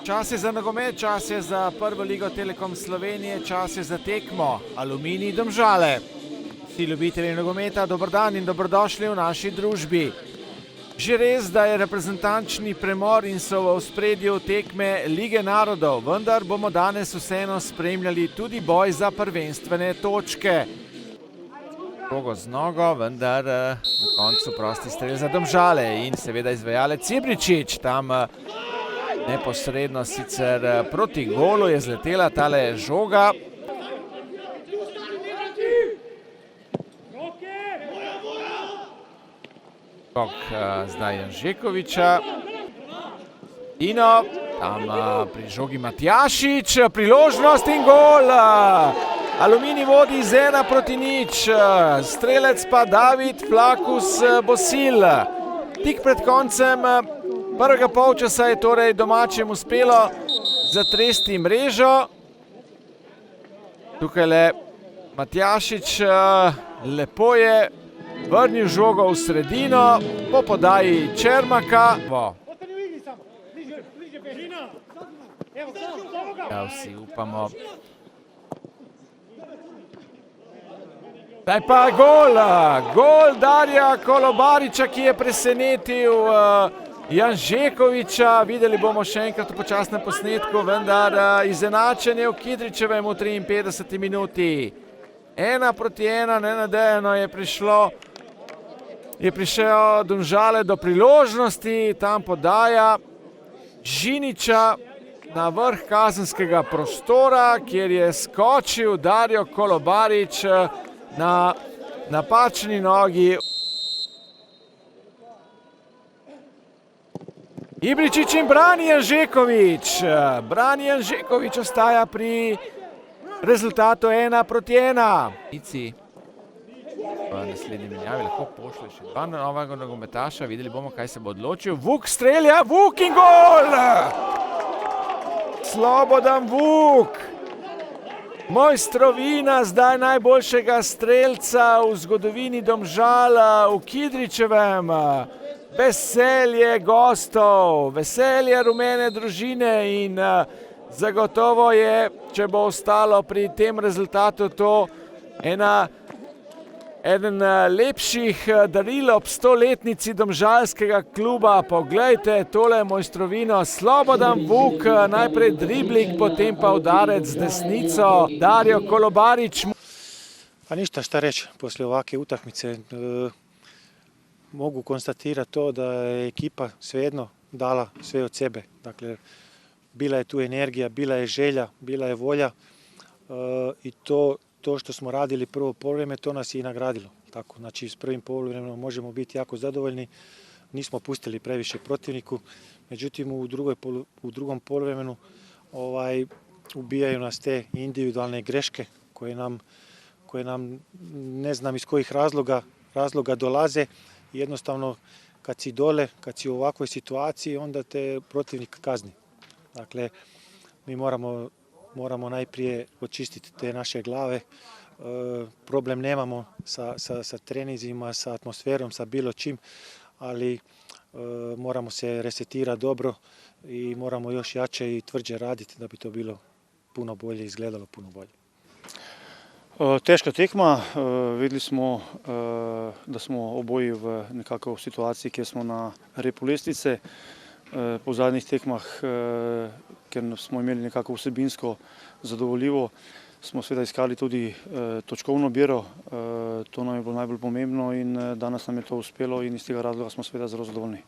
Čas je za nogomet, čas je za prvo ligo Telekom Slovenije, čas je za tekmo Aluminij Domžale. Vsi ljubitelji nogometa, dober dan in dobrodošli v naši družbi. Že res, da je reprezentančni premor in so v ospredju tekme Lige narodov, vendar bomo danes vseeno spremljali tudi boj za prvenstvene točke. Žogo z nogo, vendar na koncu prosti strel za Domžale in seveda izvajalec Ibričić. Tam neposredno sicer proti golu je zletela tale žoga. Zdaj Janžekoviča. Ino, tam pri žogi Matjašič, priložnost in gol. Aluminij vodi z 1:0, strelec pa David Flakus Bosil. Tik pred koncem prvega polčasa je torej domačim uspelo zatresti mrežo. Tukajle Matjašič lepo je vrnil žogo v sredino po podaji Čermaka. Ja, vsi upamo. Zdaj pa gol Darija Kolobariča, ki je presenetil Janžekoviča. Videli bomo še enkrat v počasnem posnetku, vendar izenačenje v Kidričevem v 53. minuti. 1:1, nenadejano je prišel Domžale do priložnosti, tam podaja Žiniča na vrh kazenskega prostora, kjer je skočil Darijo Kolobarič na napačni nogi. Ibričić in Brani Janžekovič. Brani Janžekovič ostaja pri rezultatu 1:1. V naslednji menjavi lahko pošle še dva novega nogometaša. Videli bomo, kaj se bo odločil. Vuk strelja, Vuk in gol! Slobodan Vuk. Mojstrovina zdaj najboljšega strelca v zgodovini Domžal v Kidričevem. Veselje gostov, veselje rumene družine in zagotovo je, če bo ostalo pri tem rezultatu, to eden lepših daril ob 100-letnici domžalskega kluba. Poglejte tole mojstrovino, Slobodan Vuk, najprej dribling, potem pa udarec z desnico. Darijo Kolobarič. Pa ništa šta reći, poslije ovakve utakmice mogu konstatirati to da je ekipa svejedno dala sve od sebe. Dakle, bila je tu energija, bila je želja, bila je volja i to što smo radili prvo poluvreme, to nas je i nagradilo. Tako, znači, s prvim poluvremenom možemo biti jako zadovoljni, nismo pustili previše protivniku, međutim u drugom poluvremenu ubijaju nas te individualne greške koje nam ne znam iz kojih razloga dolaze. Jednostavno, kad si dole, kad si u ovakvoj situaciji, onda te protivnik kazni. Dakle, mi moramo najprije očistiti te naše glave. Problem nemamo sa treninzima, sa atmosferom, sa bilo čim, ali moramo se resetirati dobro i moramo još jače i tvrđe raditi da bi to bilo puno bolje, izgledalo puno bolje. Težka tekma, videli smo, da smo oboji v nekako situaciji, kjer smo na repu lestvice. Po zadnjih tekmah, ker smo imeli nekako vsebinsko zadovoljivo, smo seveda iskali tudi točkovno biro. To nam je bilo najbolj pomembno in danes nam je to uspelo in iz tega razloga smo seveda zelo zadovoljni.